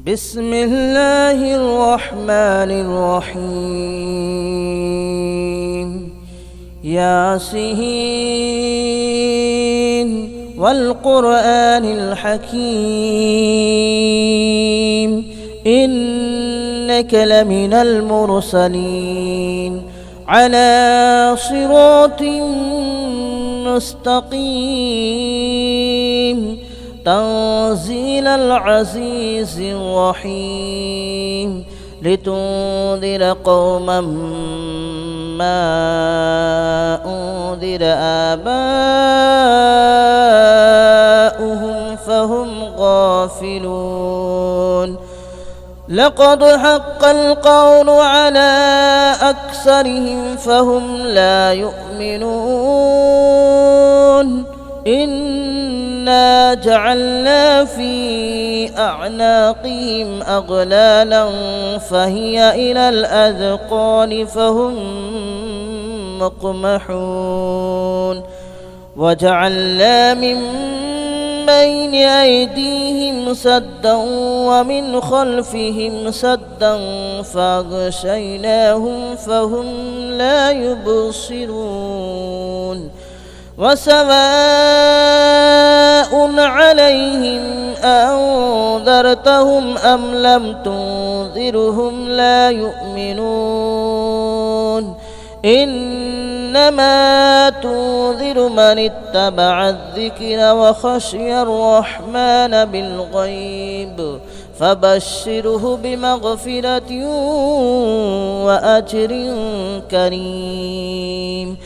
بسم الله الرحمن الرحيم ياسين والقرآن الحكيم إنك لمن المرسلين على صراط مستقيم تنزيل العزيز الرحيم لتنذر قوما ما أنذر آباؤهم فهم غافلون لقد حق القول على أكثرهم فهم لا يؤمنون إنا جعلنا في أعناقهم أغلالا فهي إلى الأذقان فهم مقمحون وجعلنا من بين أيديهم سدا ومن خلفهم سدا فأغشيناهم فهم لا يبصرون وسواء عليهم أنذرتهم أم لم تنذرهم لا يؤمنون إنما تنذر من اتبع الذكر وخشي الرحمن بالغيب فبشره بمغفرة وأجر كريم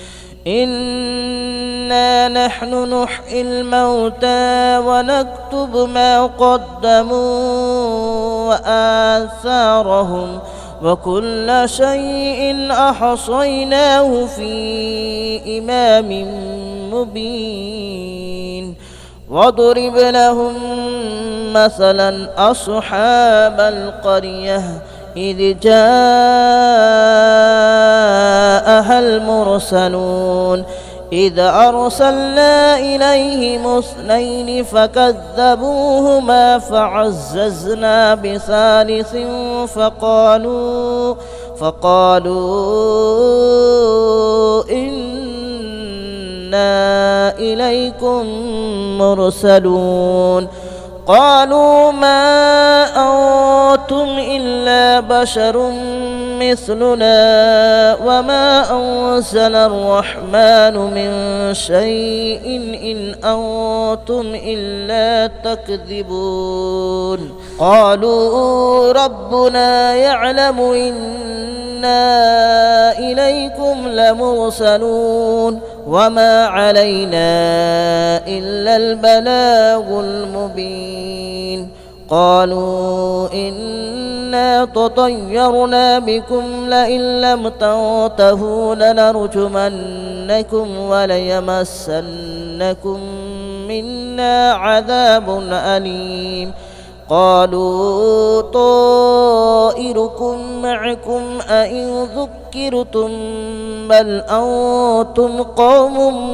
إنا نحن نحيي الموتى ونكتب ما قدموا وآثارهم وكل شيء أحصيناه في إمام مبين واضرب لهم مثلا أصحاب القرية إذ جاءها المرسلون إذ أرسلنا إليهم اثنين فكذبوهما فعززنا بثالث فقالوا إنا إليكم مرسلون قالوا ما أنتم إلا بشر مثلنا وما أنزل الرحمن من شيء إن أنتم إلا تكذبون قالوا ربنا يعلم إنا إليكم لمرسلون وما علينا إلا البلاغ المبين قالوا إنا تطيرنا بكم لئن لم تنتهوا لنرجمنكم وليمسنكم منا عذاب أليم قالوا طائركم معكم أئن ذكرتم بل أنتم قوم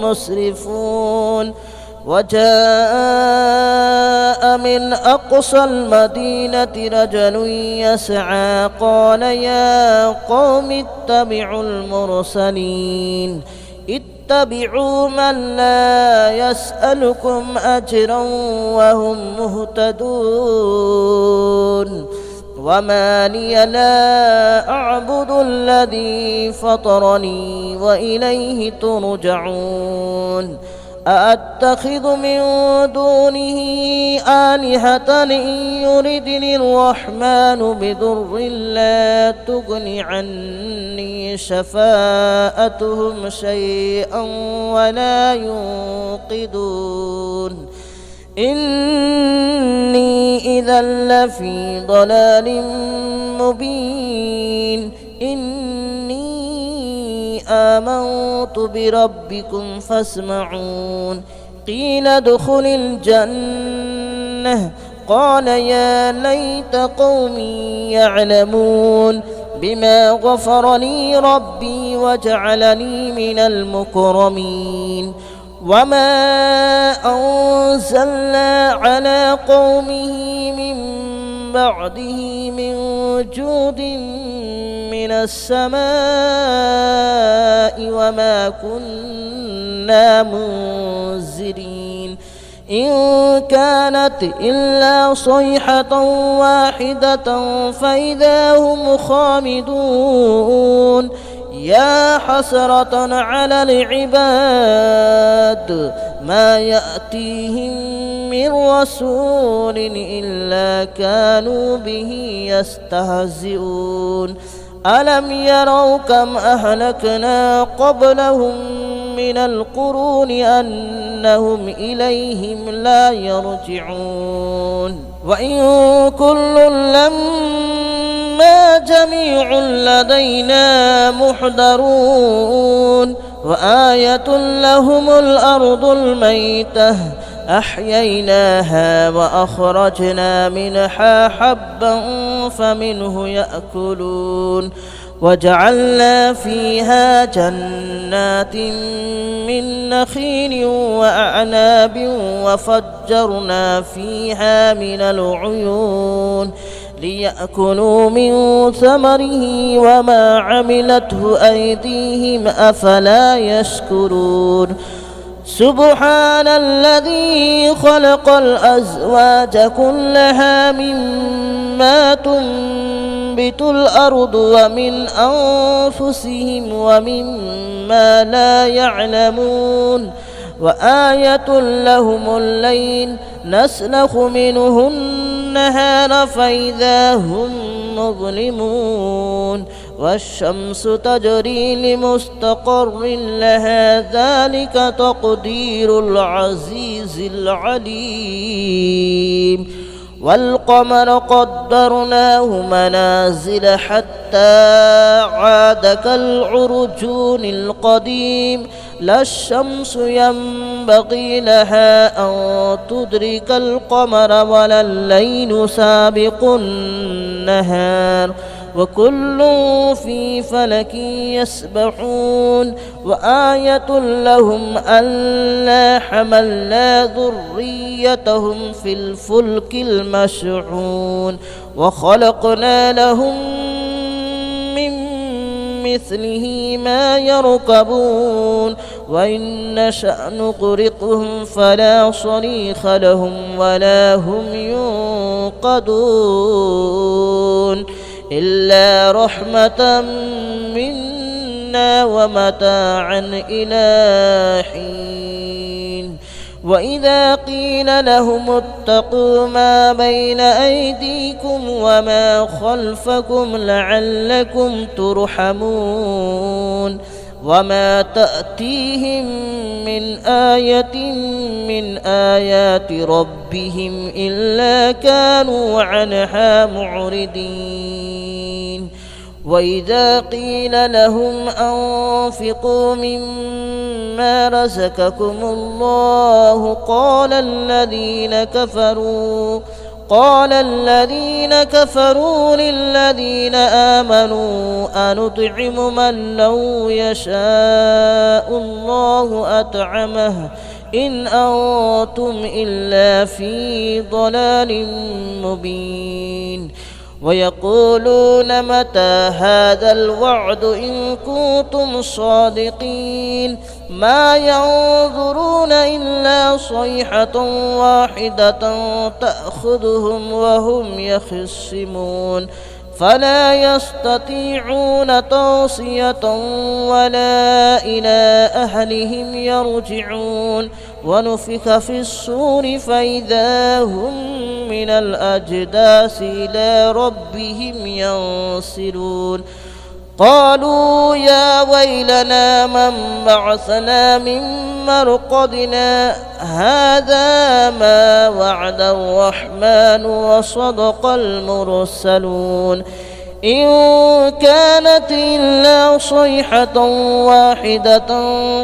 مسرفون وجاء من أقصى المدينة رجل يسعى قال يا قوم اتبعوا المرسلين اتبعوا من لا يسألكم أجرا وهم مهتدون وما لي لا أعبد الذي فطرني وإليه ترجعون أأتخذ من دونه آلهة إن يردني الرحمن بضر لا تغن عني شفاءتهم شيئا ولا ينقذون إني إذا لفي ضلال مبين إني آمنت بربكم فاسمعون قيل ادخل الجنة قال يا ليت قومي يعلمون بما غفر لي ربي وجعلني من المكرمين وما أنزلنا على قومه من بعده من جود من السماء وما كنا منزلين إن كانت إلا صيحة واحدة فإذا هم خامدون يا حسرة على العباد ما يأتيهم من رسول إلا كانوا به يستهزئون ألم يروا كم أهلكنا قبلهم من القرون أنهم إليهم لا يرجعون وإن كل لما جميع لدينا محضرون وآية لهم الأرض الميتة أحييناها وأخرجنا منها حبا فمنه يأكلون وجعلنا فيها جنات من نخيل وأعناب وفجرنا فيها من العيون ليأكلوا من ثمره وما عملته أيديهم أفلا يشكرون سبحان الذي خلق الأزواج كلها مما تنبت الأرض ومن أنفسهم ومما لا يعلمون وآية لهم الليل نسلخ منه النهار فإذا هم مظلمون والشمس تجري لمستقر لها ذلك تقدير العزيز العليم والقمر قدرناه منازل حتى عاد كالعرجون القديم لا الشمس ينبغي لها أن تدرك القمر ولا الليل سابق النهار وكل في فلك يسبحون وآية لهم ألا حملنا ذريتهم في الفلك المشحون وخلقنا لهم من مثله ما يركبون وإن نشأ نغرقهم فلا صريخ لهم ولا هم ينقذون إلا رحمة منا ومتاعا إلى حين وإذا قيل لهم اتقوا ما بين أيديكم وما خلفكم لعلكم ترحمون وما تأتيهم من آية من آيات ربهم إلا كانوا عنها معرضين وإذا قيل لهم أنفقوا مما رزقكم الله قال الذين كفروا للذين آمنوا أنطعم من لو يشاء الله أطعمه إن أنتم إلا في ضلال مبين ويقولون متى هذا الوعد إن كنتم صادقين ما ينظرون إلا صيحة واحدة تأخذهم وهم يخصمون فلا يستطيعون توصية ولا إلى أهلهم يرجعون ونفخ في الصور فإذا هم من الأجداث إلى ربهم ينسلون قالوا يا ويلنا من بعثنا من مرقدنا هذا ما وعد الرحمن وصدق المرسلون إن كانت إلا صيحة واحدة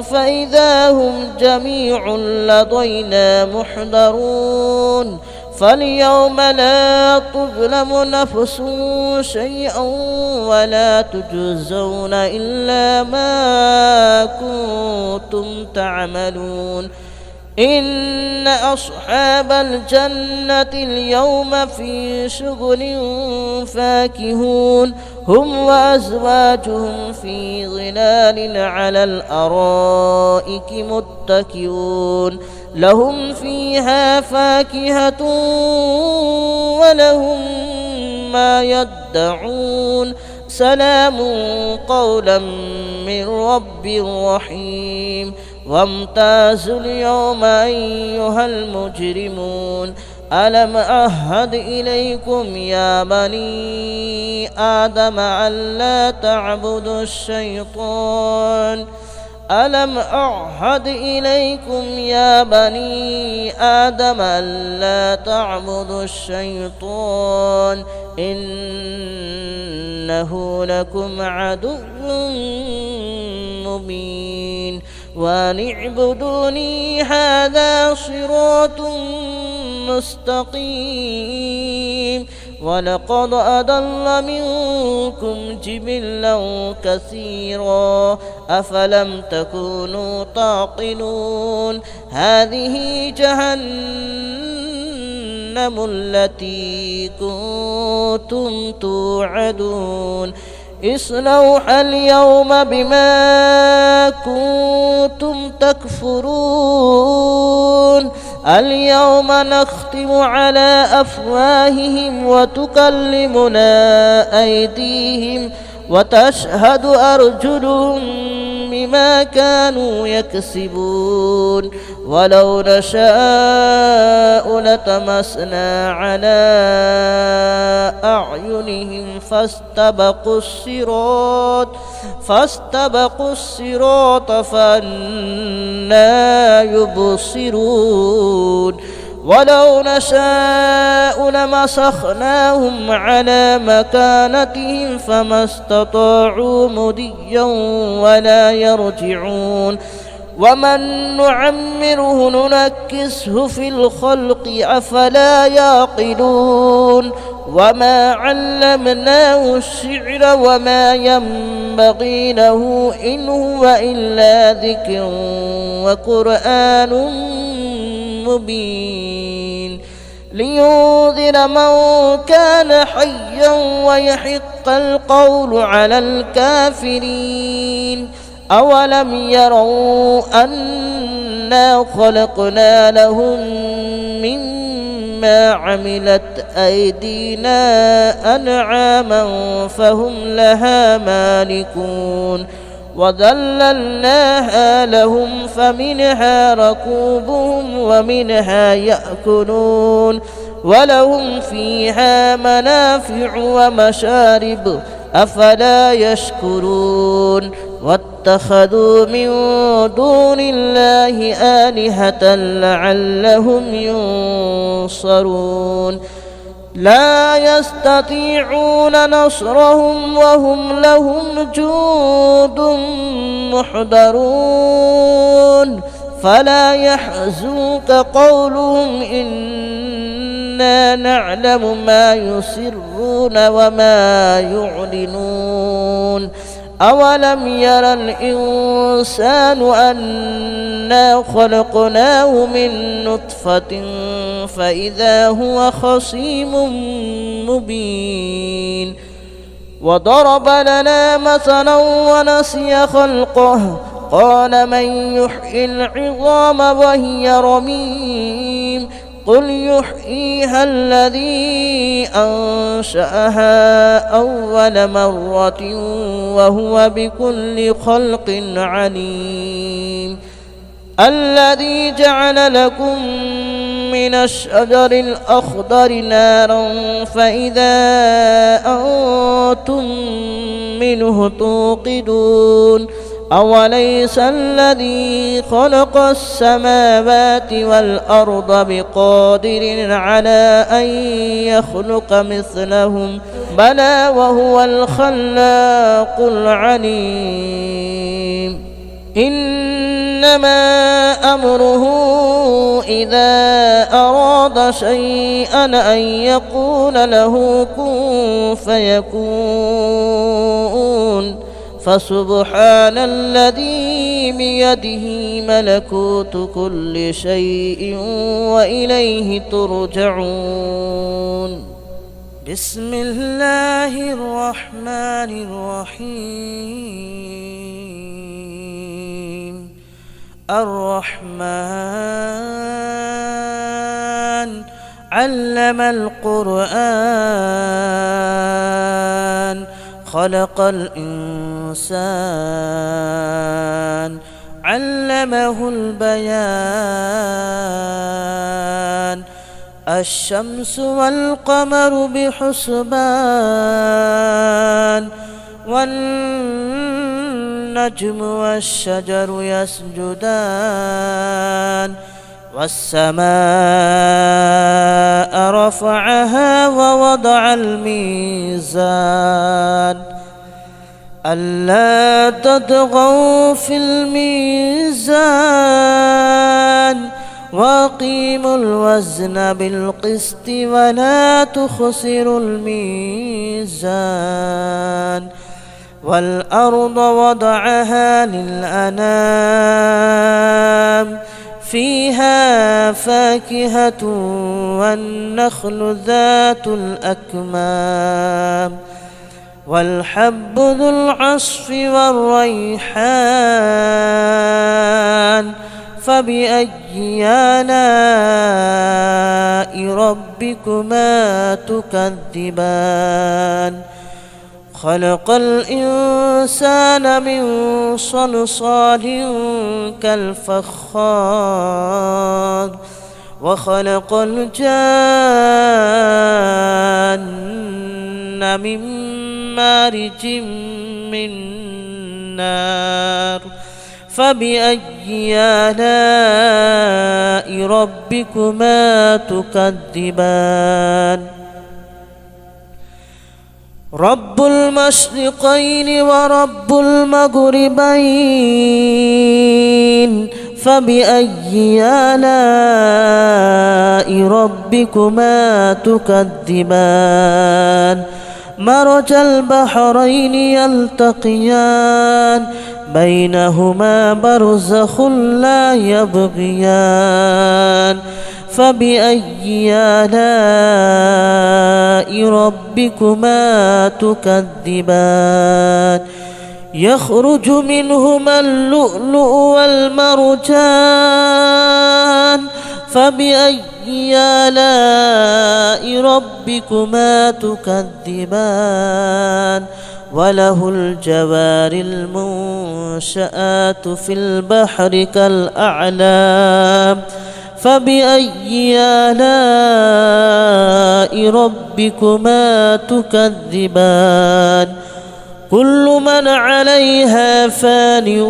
فإذا هم جميع لدينا محضرون فاليوم لا تظلم نفس شيئا ولا تجزون إلا ما كنتم تعملون إن أصحاب الجنة اليوم في شغل فاكهون هم وأزواجهم في ظلال على الأرائك متكئون لهم فيها فاكهة ولهم ما يدعون سلام قولا من رب رحيم وامتازوا اليوم أيها المجرمون ألم أعهد إليكم يا بني آدم ألا تعبدوا الشيطان ألم أعهد إليكم يا بني آدم ألا تعبدوا الشيطان إنه لكم عدو مبين وأن اعبدوني هذا صراط مستقيم ولقد أضل منكم جبلا كثيرا أفلم تكونوا تعقلون هذه جهنم التي كنتم توعدون اصلوها اليوم بما كنتم تكفرون اليوم نختم على أفواههم وتكلمنا أيديهم وتشهد أرجلهم بما كانوا يكسبون ولو نشاء لطمسنا على أعينهم فاستبقوا الصراط فأنى يبصرون ولو نشاء لمسخناهم على مكانتهم فما استطاعوا مضيا ولا يرجعون ومن نعمره ننكسه في الخلق أفلا يعقلون وما علمناه الشعر وما ينبغي له إن هو إلا ذكر وقرآن مبين لينذر من كان حيا ويحق القول على الكافرين أولم يروا أنا خلقنا لهم مما عملت أيدينا أنعاما فهم لها مالكون وذللناها لهم فمنها ركوبهم ومنها يأكلون ولهم فيها منافع ومشارب أفلا يشكرون واتخذوا من دون الله آلهة لعلهم ينصرون لا يستطيعون نصرهم وهم لهم جند محضرون فلا يحزنك قولهم إنا نعلم ما يسرون وما يعلنون أولم ير الإنسان أنا خلقناه من نطفة فإذا هو خصيم مبين وضرب لنا مثلا ونسي خلقه قال من يحيي العظام وهي رميم قل يحييها الذي أنشأها أول مرة وهو بكل خلق عليم الذي جعل لكم من الشجر الأخضر نارا فإذا أنتم منه توقدون أوليس الذي خلق السماوات والأرض بقادر على أن يخلق مثلهم بلى وهو الخلاق العليم إنما أمره إذا أراد شيئا أن يقول له كن فيكون فسبحان الذي بيده ملكوت كل شيء وإليه ترجعون. بسم الله الرحمن الرحيم. الرحمن علم القرآن خلق الإنسان علمه البيان. الشمس والقمر بحسبان والنجم والشجر يسجدان. والسماء رفعها ووضع الميزان ألا تطغوا في الميزان وأقيموا الوزن بالقسط ولا تخسروا الميزان. والأرض وضعها للأنام فيها فاكهة والنخل ذات الأكمام والحب ذو العصف والريحان. فبأي آلاء ربكما تكذبان. خلق الإنسان من صلصال كالفخار وخلق الجان من مارج من نار. فبأي آلاء ربكما تكذبان. رب المشرقين ورب المغربين. فبأي آلاء ربكما تكذبان. مرج البحرين يلتقيان بينهما برزخ لا يبغيان. فبأي آلاء ربكما تكذبان. يخرج منهما اللؤلؤ والمرجان. فبأي آلاء ربكما تكذبان. وله الجوار المنشآت في البحر كالأعلام. فبأي آلاء ربكما تكذبان. كل من عليها فان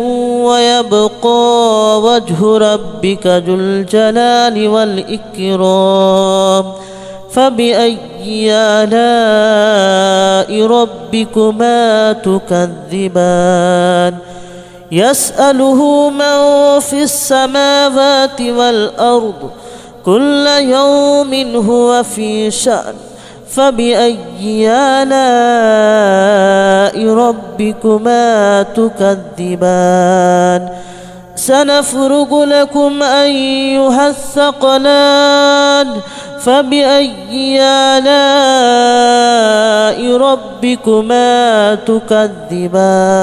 ويبقى وجه ربك ذو الجلال والإكرام. فبأي آلاء ربكما تكذبان. يسأله من في السماوات والأرض كل يوم هو في شأن. فبأي آلاء ربكما تكذبان. سنفرغ لكم أيها الثقلان. فبأي آلاء ربكما تكذبان.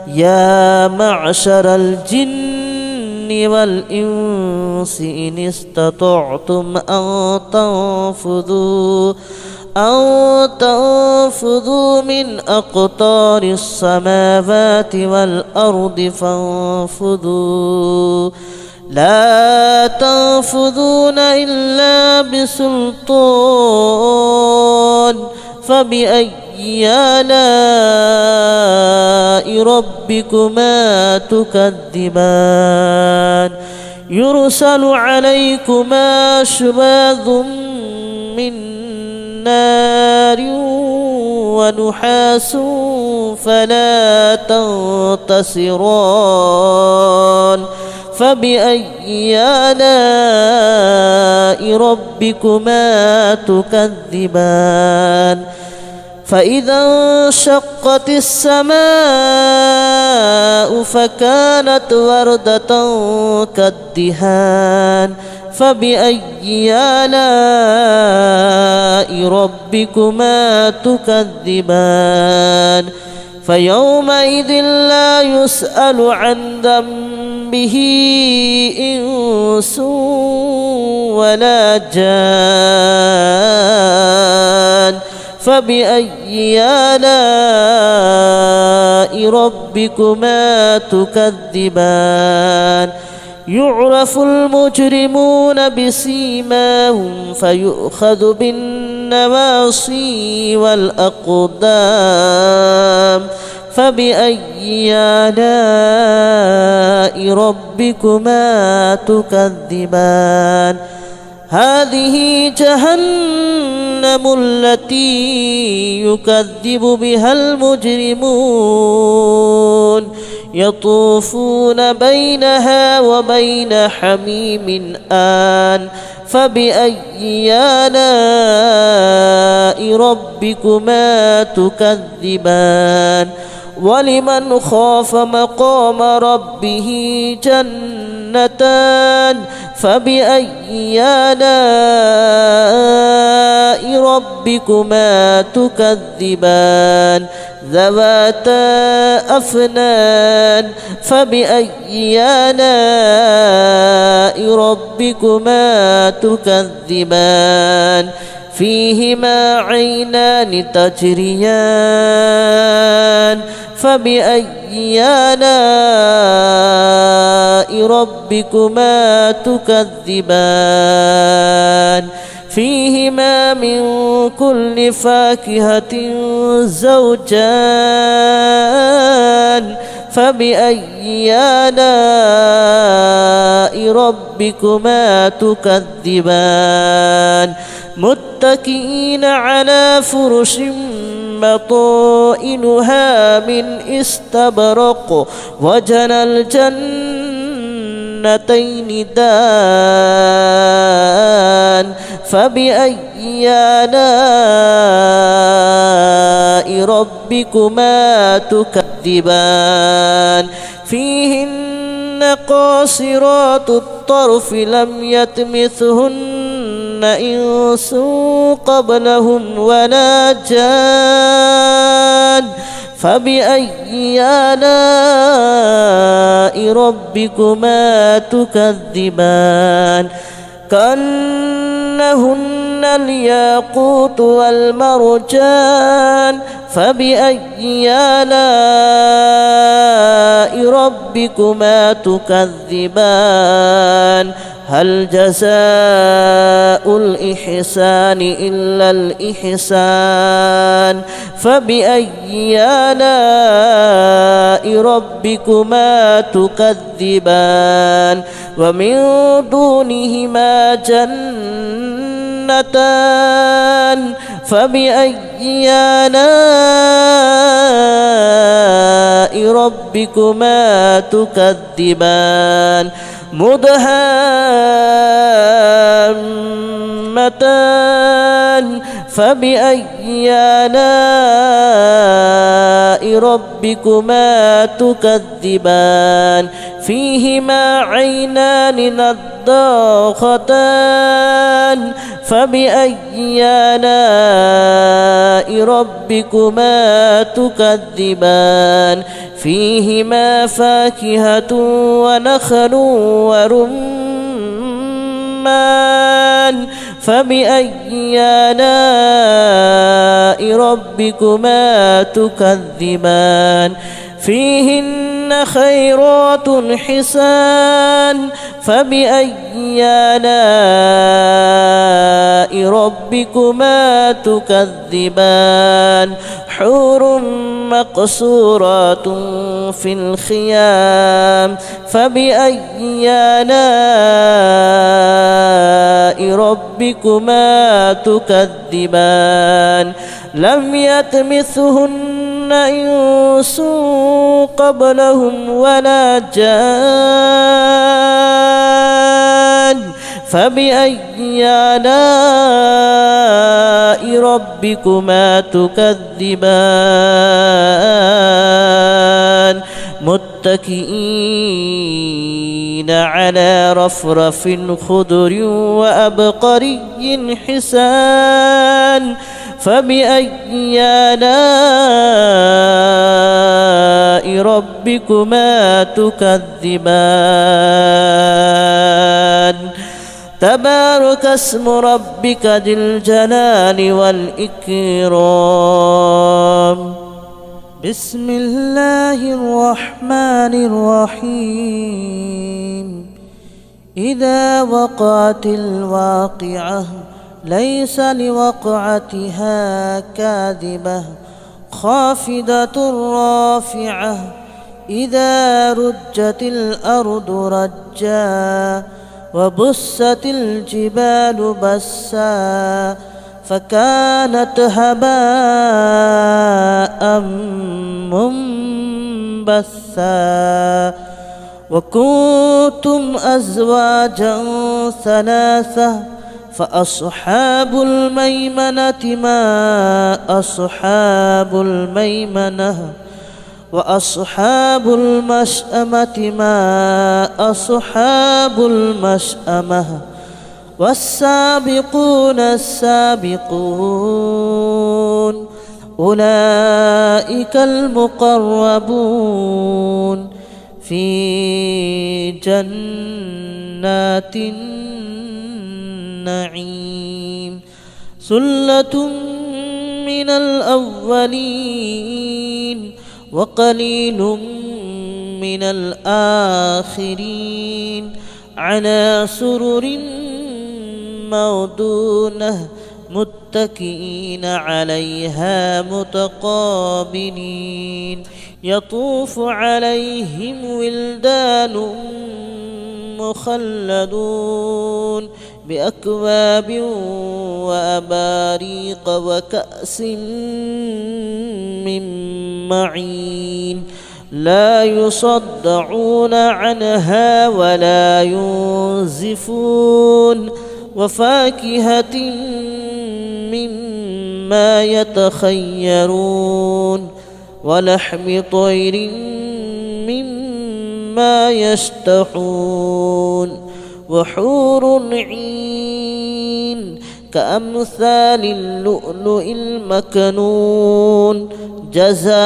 يا معشر الجن والإنس إن استطعتم أن تنفذوا من أقطار السماوات والأرض فانفذوا لا تنفذون إلا بسلطان. فبأي آلاء ربكما تكذبان. يرسل عليكما شواظ من نار ونحاس فلا تنتصران. فبأي آلاء ربكما تكذبان. فإذا انشقت السماء فكانت وردة كالدهان فبأي آلاء ربكما تكذبان فيومئذ لا يسأل عن ذنبه إنس ولا جان فبأي آلاء ربكما تكذبان يعرف المجرمون بسيماهم فيؤخذ بالنواصي والأقدام فبأي آلاء ربكما تكذبان هذه جهنم التي يكذب بها المجرمون يطوفون بينها وبين حميم آن فبأي آلاء ربكما تكذبان ولمن خاف مقام ربه جنتان فبأي آلاء ربكما تكذبان ذواتا أفنان فبأي آلاء ربكما تكذبان فيهما عينان تجريان فبأي آلاء ربكما تكذبان فيهما من كل فاكهة زوجان فبأي آلاء ربكما تكذبان متكئين على فرش بطائنها من استبرق وجنى الجنتين دان فبأي آلاء ربكما تكذبان فيهن قاصرات الطرف لم يطمثهن إنس قبلهم ولا جان فبأي آلاء ربكما تكذبان كأنهن الياقوت والمرجان فبأي آلاء ربكما تكذبان هل جزاء الإحسان إلا الإحسان فبأي آلاء ربكما تكذبان ومن دونهما جنتان فبأي آلاء ربكما تكذبان مدهامتان فبأي آلاء ربكما تكذبان فيهما عينان نضاختان فبأي آلاء ربكما تكذبان فيهما فاكهة ونخل ورمان فبأي آلاء ربكما تكذبان فيهن خيرات حسان فبأي آلاء ربكما تكذبان حور مقصورات في الخيام فبأي آلاء ربكما تكذبان لم يطمثهن إنس قبلهم ولا جان فبأي آلاء ربكما تكذبان متكئين على رفرف خضر وأبقري حسان فبأي آلاء ربكما تكذبان تبارك اسم ربك ذي الجلال والإكرام بسم الله الرحمن الرحيم إذا وقعت الواقعة ليس لوقعتها كاذبة خافضة رافعة إذا رجت الأرض رجا وبست الجبال بسا فكانت هباء منبثا وكنتم أزواجا ثلاثة فأصحاب الميمنة ما أصحاب الميمنة وأصحاب المشأمة ما أصحاب المشأمة والسابقون السابقون أولئك المقربون في جنات النعيم ثلة من الأولين وقليل من الآخرين على سرر موضونة متكئين عليها متقابلين يطوف عليهم ولدان مخلدون بأكواب وأباريق وكأس من معين لا يصدعون عنها ولا ينزفون وفاكهة مما يتخيرون ولحم طير مما يشتهون وحور عين كأمثال اللؤلؤ المكنون جزاء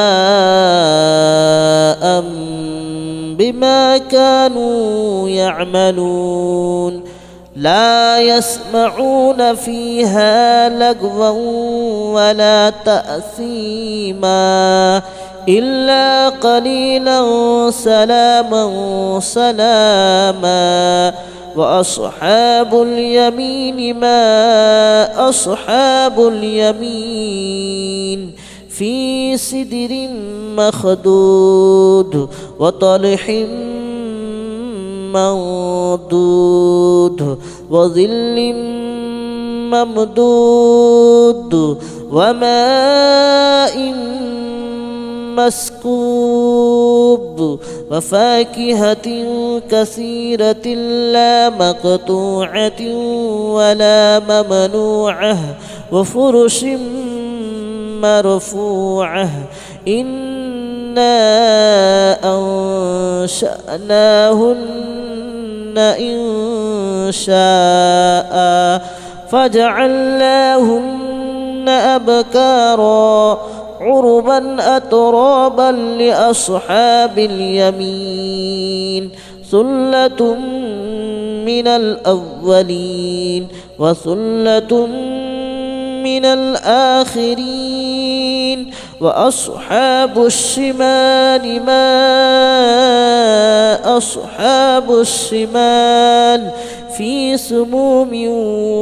بما كانوا يعملون لا يسمعون فيها لغوا ولا تأثيما إلا قليلا سلاما سلاما وأصحاب اليمين ما أصحاب اليمين في سدر مخدود وطلح منضود وظل ممدود وماء مسكوب وفاكهة كثيرة لا مقطوعة ولا ممنوعة وفرش مرفوعة إنا أنشأناهن إنشاء فجعلناهن أبكارا عربا أترابا لأصحاب اليمين ثلة من الأولين وثلة من الآخرين وأصحاب الشمال ما أصحاب الشمال في سموم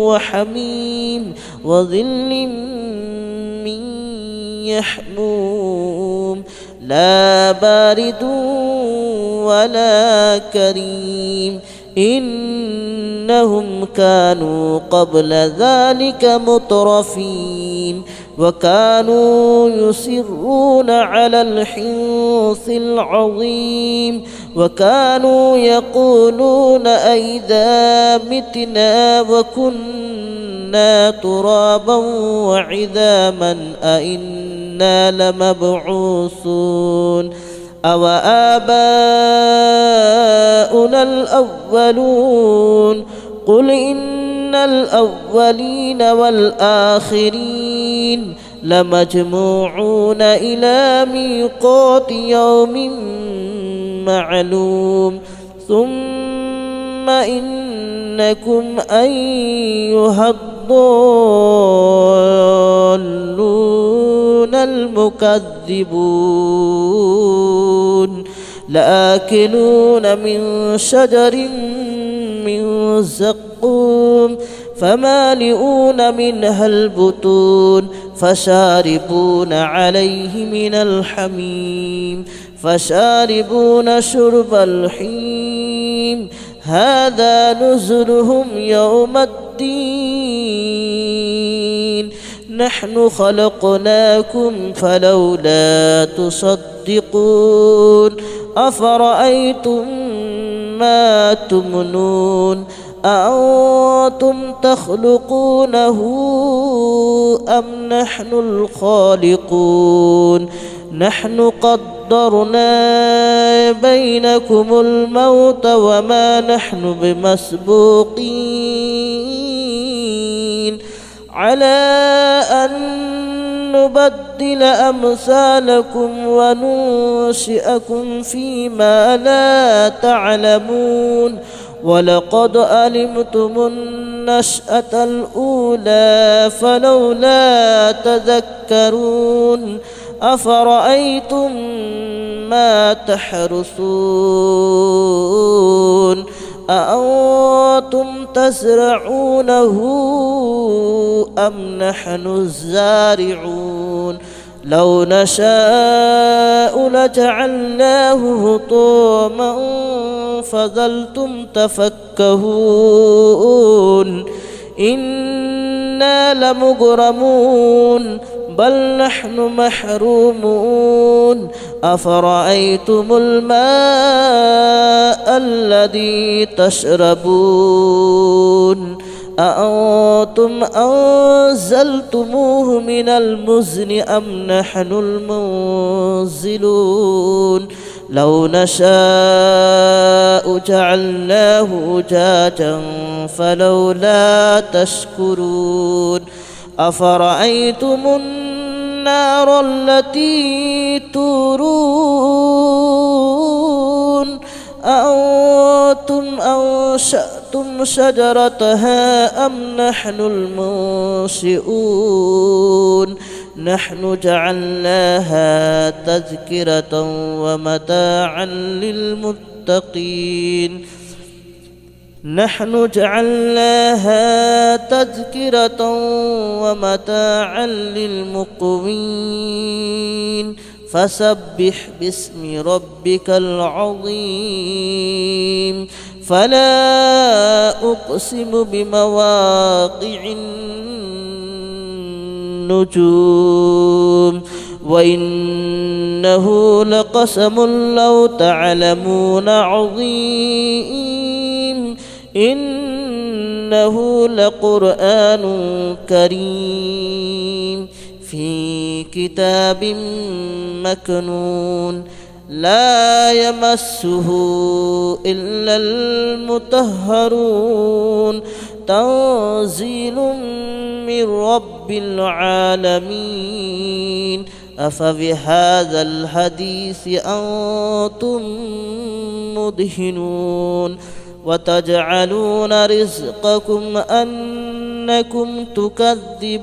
وحميم وظل من يحموم لا بارد ولا كريم إنهم كانوا قبل ذلك مترفين وكانوا يصرون على الحنث العظيم وكانوا يقولون أئذا متنا وكنا كنا ترابا وعظاما أئنا لمبعوثون أو آباؤنا الأولون قل إن الأولين والآخرين لمجموعون إلى ميقات يوم معلوم ثم إنكم أيها الضالون المكذبون لآكلون من شجر من زقوم فمالئون منها البطون فشاربون عليه من الحميم فشاربون شرب الحميم هذا نزلهم يوم الدين نحن خلقناكم فلولا تصدقون أفرأيتم ما تمنون أأنتم تخلقونه أم نحن الخالقون نحن قدرنا بينكم الموت وما نحن بمسبوقين على أن نبدل أمثالكم وننشئكم فيما لا تعلمون ولقد علمتم النشأة الأولى فلولا تذكرون أفرأيتم ما تحرثون أأنتم تزرعونه أم نحن الزارعون لو نشاء لجعلناه هطاما فظلتم تفكهون إنا لمغرمون بل نحن محرومون أفرأيتم الماء الذي تشربون أأنتم أنزلتموه من المزن أم نحن المنزلون لو نشاء جعلناه أجاجا فلولا تشكرون أفرأيتم النار التي تورون أأنتم أنشأتم شجرتها أم نحن المنشئون نحن جعلناها تذكرة ومتاعا للمتقين نحن جعلناها تذكرة ومتاعا للمقوين فسبح باسم ربك العظيم فلا أقسم بمواقع النجوم وإنه لقسم لو تعلمون عظيم إنه لقرآن كريم في كتاب مكنون لا يمسه إلا المطهرون تنزيل من رب العالمين أفبهذا الحديث أنتم مدهنون وتجعلون رزقكم أنكم تكذبون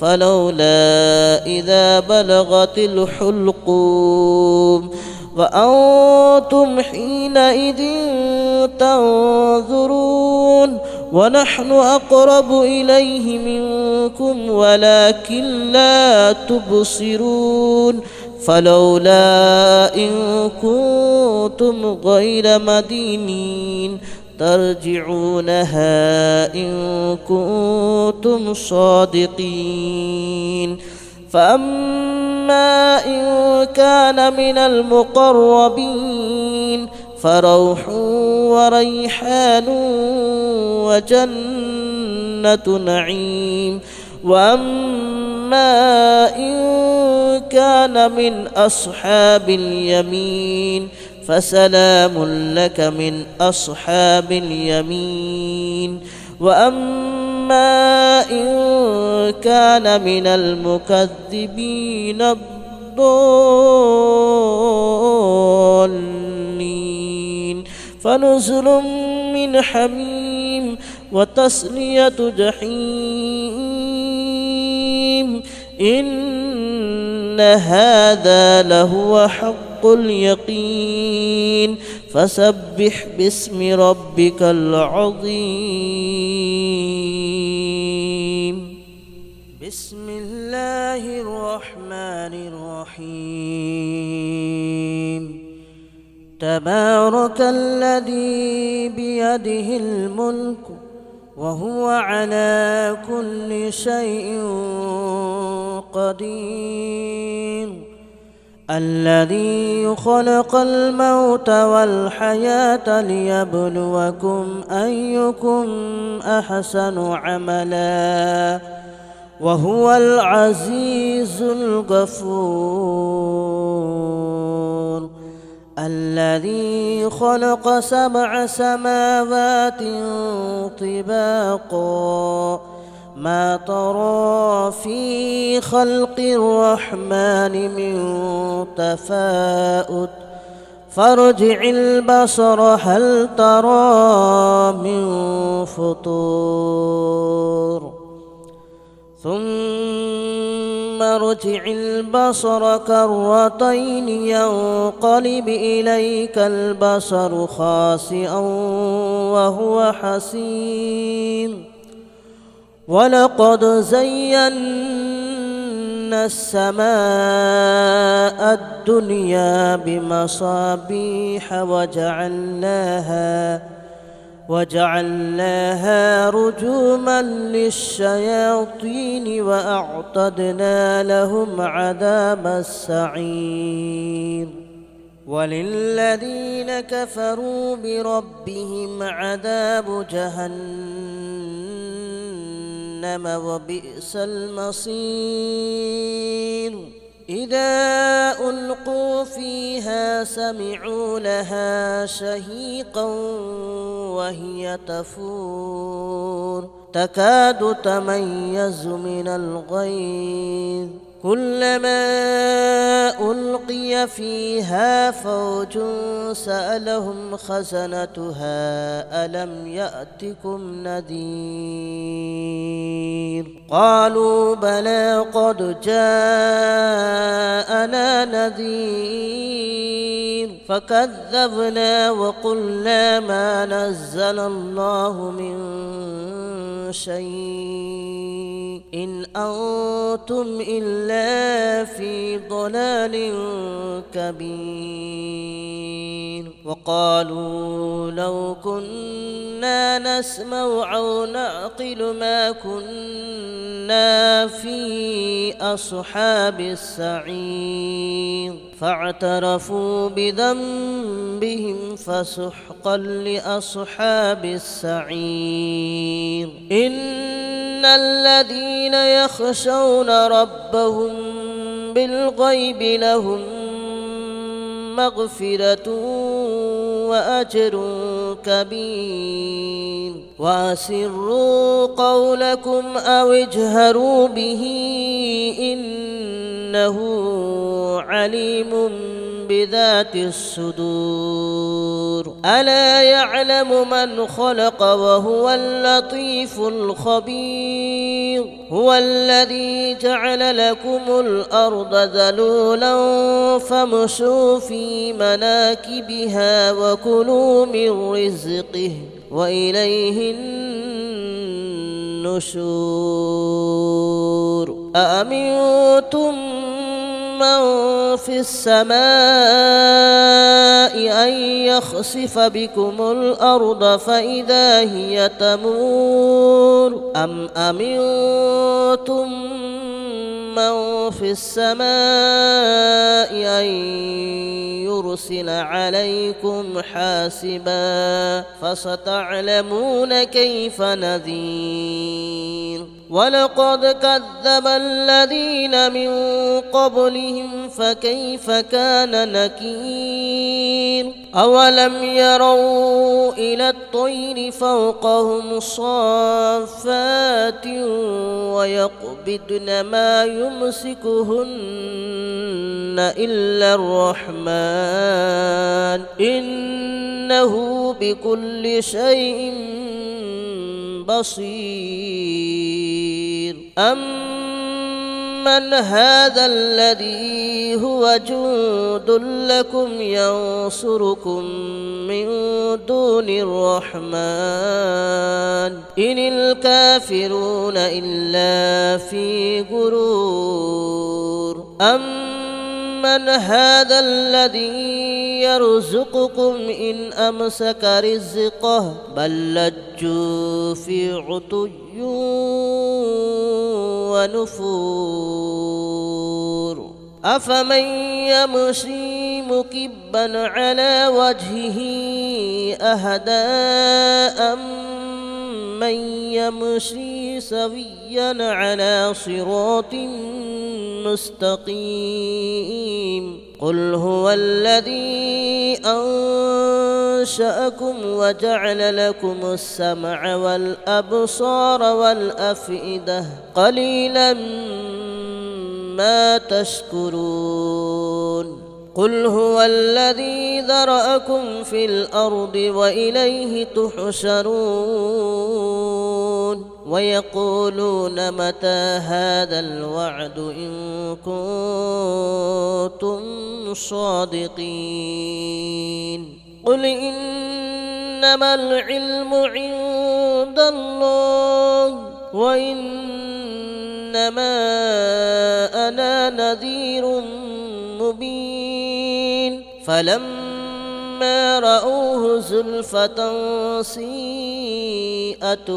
فلولا إذا بلغت الحلقوم وأنتم حينئذ تنظرون ونحن أقرب إليه منكم ولكن لا تبصرون فلولا إن كنتم غير مدينين ترجعونها إن كنتم صادقين فأما إن كان من المقربين فروح وريحان وجنة جنة نعيم وأما إن كان من أصحاب اليمين فسلام لك من أصحاب اليمين وأما إن كان من المكذبين الضالين فنزل من حميم وتصلية جحيم إن هذا لهو حق اليقين فسبح باسم ربك العظيم بسم الله الرحمن الرحيم تبارك الذي بيده الملك وهو على كل شيء قدير الذي خلق الموت والحياة ليبلوكم أيكم أحسن عملا وهو العزيز الغفور الذي خلق 7 سماوات طباقا ما ترى في خلق الرحمن من تفاؤت فارجع البصر هل ترى من فطور ثم ارجع البصر كرتين ينقلب إليك البصر خاسئا وهو حسير ولقد زينا السماء الدنيا بمصابيح وجعلناها رجوما للشياطين وأعتدنا لهم عذاب السعير وللذين كفروا بربهم عذاب جهنم وبئس المصير إذا ألقوا فيها سمعوا لها شهيقا وهي تفور تكاد تميز من الغيظ كلما ألقي فيها فوج سألهم خزنتها ألم يأتكم نذير قالوا بلى قد جاءنا نذير فكذبنا وقلنا ما نزل الله من شيء إن أنتم إلا في ضلال كبير وقالوا لو كنا نسمع أو نعقل ما كنا في أصحاب السعير فاعترفوا بذنبهم فسحقا لأصحاب السعير إن الذين يخشون ربهم بالغيب لهم مغفرة وأجر كبير وأسروا قولكم أو اجهروا به إنه عليم بذات الصدور ألا يعلم من خلق وهو اللطيف الخبير هو الذي جعل لكم الأرض ذلولا فامشوا في مناكبها وكلوا من رزقه وإليه النشور أأمنتم من في السماء أن يخسف بكم الأرض فإذا هي تمور أم أمنتم من في السماء أن يرسل عليكم حاسبا فستعلمون كيف نذير ولقد كذب الذين من قبلهم فكيف كان نكير أولم يروا إلى الطير فوقهم صافات ويقبضن ما يمسكهن إلا الرحمن إنه بكل شيء بصير أمن هذا الذي هو جند لكم ينصركم من دون الرحمن إن الكافرون إلا في غرور أمن هذا الذي يرزقكم إن أمسك رزقه بل لجوا في عتو ونفور أفمن يمشي مكبا على وجهه أهدى أمن يمشي سويا على صراط مستقيم قل هو الذي أنشأكم وجعل لكم السمع والأبصار والأفئدة قليلا ما تشكرون قل هو الذي ذرأكم في الأرض وإليه تحشرون ويقولون متى هذا الوعد إن كنتم صادقين قل إنما العلم عند الله وإنما أنا نذير مبين فلما رأوه زلفة سيئت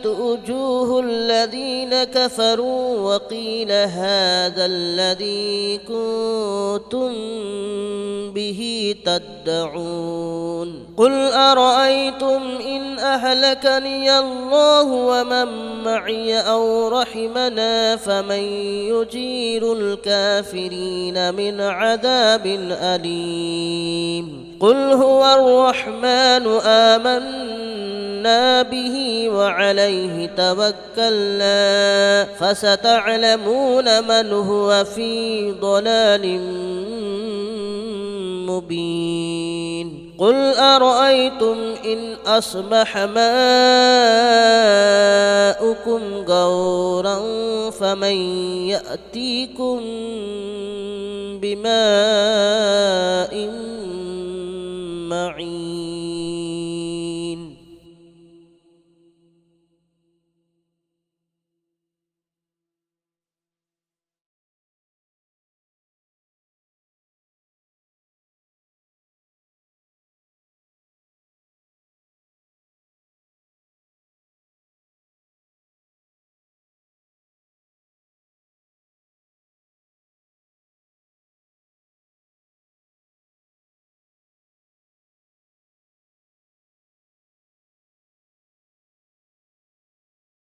وجوه الذين كفروا وقيل هذا الذي كنتم به تدعون قل أرأيتم إن أهلكني الله ومن معي أو رحمنا فمن يجير الكافرين من عذاب أليم قل هو الرحمن آمنا به وعليه توكلنا فستعلمون من هو في ضلال مبين قل أرأيتم إن أصبح ماؤكم غورا فمن يأتيكم بماء